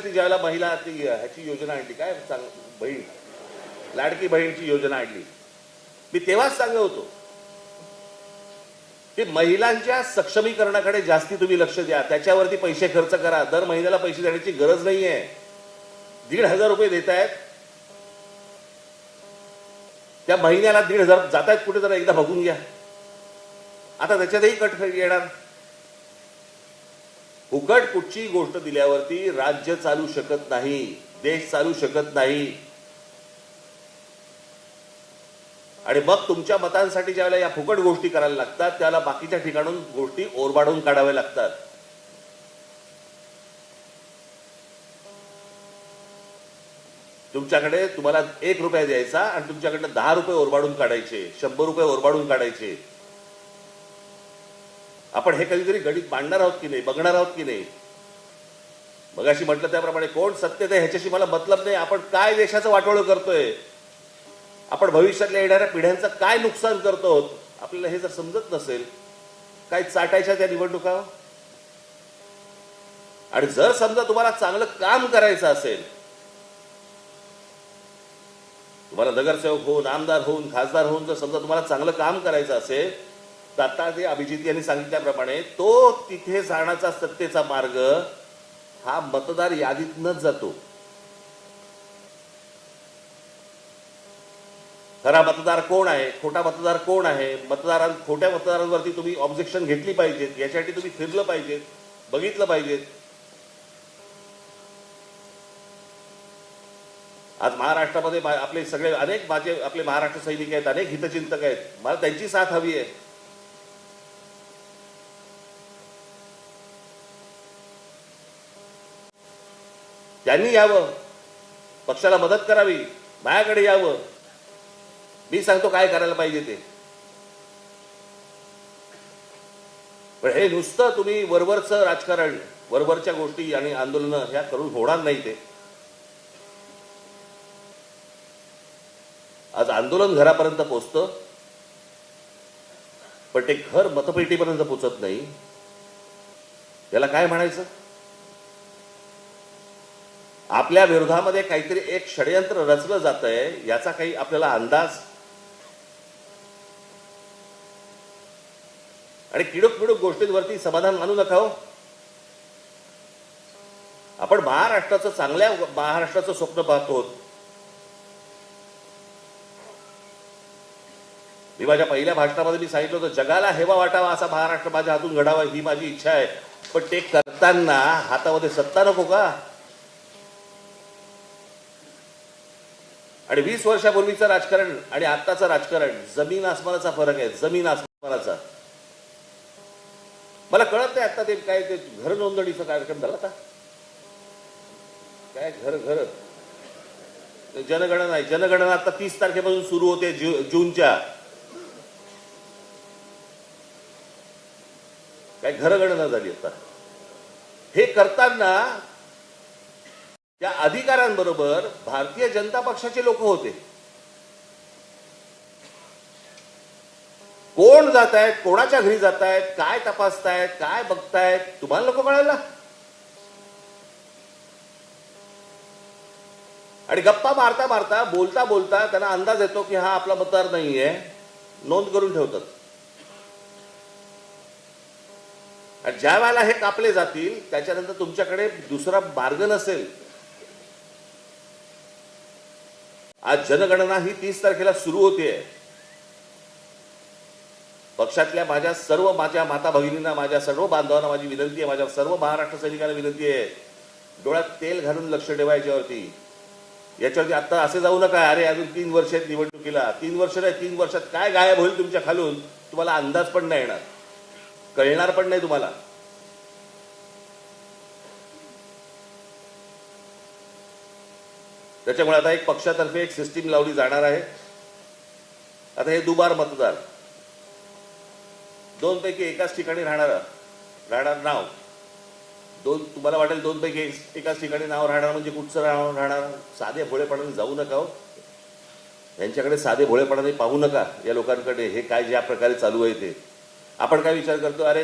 ज्यावेळेला महिला ती ह्याची योजना आणली, काय बहीण, लाडकी बहीणची योजना आणली, मी तेव्हाच सांगत होतो की महिलांच्या सक्षमीकरणाकडे जास्ती तुम्ही लक्ष द्या, त्याच्यावरती पैसे खर्च करा. दर महिन्याला पैसे देण्याची गरज नाहीये. 1,500 रुपये देत आहेत, त्या महिन्याला 1,500 जात आहेत कुठे, जरा एकदा बघून घ्या. आता त्याच्यातही कट येणार. फुकट कुठची गोष्ट दिल्यावरती राज्य चालू शकत नाही, देश चालू शकत नाही. आणि मग तुमच्या मतांसाठी ज्यावेळेला या फुकट गोष्टी करायला लागतात, त्याला बाकीच्या ठिकाणून गोष्टी ओरबाडून काढाव्या लागतात. तुमच्याकडे तुम्हाला 1 रुपया द्यायचा आणि तुमच्याकडे 10 रुपये ओरबाडून काढायचे, 100 रुपये ओरबाडून काढायचे. आपण हे कधीतरी गणित मांडणार आहोत की नाही, बघणार आहोत की नाही? मगाशी म्हटलं त्याप्रमाणे कोण सत्तेत आहे ह्याच्याशी मला मतलब नाही. आपण काय देशाचं वाटोळं करतोय, आपण भविष्यातल्या येणाऱ्या पिढ्यांचं काय नुकसान करतो आहोत, आपल्याला हे जर समजत नसेल, काय चाटायच्या त्या निवडणुका. आणि जर समजा तुम्हाला चांगलं काम करायचं असेल, तुम्हाला नगरसेवक होऊन, आमदार होऊन, खासदार होऊन जर समजा तुम्हाला चांगलं काम करायचं असेल, तर आता ते अभिजित यांनी सांगितल्याप्रमाणे तो तिथे जाण्याचा सत्तेचा मार्ग हा मतदार यादीतनच जातो. खरा मतदार कोण आहे, खोटा मतदार कोण आहे, खोट्या मतदारांवरती तुम्ही ऑब्जेक्शन घेतली पाहिजेत, यासाठी तुम्ही फिरलं पाहिजेत, बघितलं पाहिजेत. आज महाराष्ट्रामध्ये आपले सगळे अनेक आपले महाराष्ट्र सैनिक आहेत, अनेक हितचिंतक आहेत. मला त्यांची साथ हवी आहे. त्यांनी यावं, पक्षाला मदत करावी, माझ्याकडे यावं, मी सांगतो काय करायला पाहिजे ते. पण हे नुसतं तुम्ही वरवरचं राजकारण, वरवरच्या गोष्टी आणि आंदोलनं ह्या करून होणार नाही. ते आज आंदोलन घरापर्यंत पोचतं, पण ते घर मतपेटीपर्यंत पोचत नाही. त्याला काय म्हणायचं? आपल्या विरोधामध्ये काहीतरी एक षडयंत्र रचलं जातंय, याचा काही आपल्याला अंदाज. आणि किडूक पिडूक गोष्टींवरती समाधान मानू नका हो. आपण महाराष्ट्राचं, चांगल्या महाराष्ट्राचं स्वप्न पाहतो. मी माझ्या पहिल्या भाषणामध्ये मी सांगितलं होतं, जगाला हेवा वाटावा असा महाराष्ट्र माझ्या हातून घडावा ही माझी इच्छा आहे. पण ते करताना हातामध्ये सत्ता नको का? आणि 20 वर्षापूर्वीचं राजकारण आणि आत्ताचं राजकारण जमीन आसमानाचा फरक आहे, जमीन आसमानाचा. मला कळत नाही आता ते काय ते घर नोंदणीचा कार्यक्रम झाला का काय? घर जनगणना आहे. जनगणना आता 30 तारखेपासून सुरू होते, जूनच्या. काय घरगणना झाली आता. हे करताना त्या अधिकाऱ्यांबरोबर भारतीय जनता पक्षाचे लोक होते. कोण जात आहेत, कोणाच्या घरी जात आहेत, काय तपासतायत, काय बघतायत, तुम्हाला नको कळायला? आणि गप्पा मारता मारता, बोलता बोलता त्यांना अंदाज येतो की हा आपला मतदार नाहीये, नोंद करून ठेवतात. आणि ज्या वेळेला हे कापले जातील, त्याच्यानंतर तुमच्याकडे दुसरा मार्ग नसेल. आज जनगणना ही 30 तारखेला सुरू होते. पक्षातल्या माझ्या माता भगिनींना, माझ्या सर्व बांधवांना माझी विनंती आहे, माझ्या सर्व महाराष्ट्र सैनिकांना विनंती आहे, डोळ्यात तेल घालून लक्ष ठेवा याच्यावरती. आता असे जाऊ नका, अरे अजून 3 वर्ष आहेत निवडणुकीला. 3 वर्ष नाही, 3 वर्षात काय गायब होईल तुमच्या खालून तुम्हाला अंदाज पण नाही येणार, कळणार पण नाही तुम्हाला. त्याच्यामुळे आता एक पक्षातर्फे एक सिस्टीम लावली जाणार आहे. आता हे दुबार मतदार, 2 पैकी एकाच ठिकाणी राहणार नाव. तुम्हाला वाटेल 2 पैकी एकाच ठिकाणी नाव राहणार म्हणजे कुठचं नाव राहणार? साधे भोळेपणाने जाऊ नका हो. यांच्याकडे साधे भोळेपणाने पाहू नका या लोकांकडे. हे काय ज्या प्रकारे चालू आहे ते आपण काय विचार करतो, अरे नाही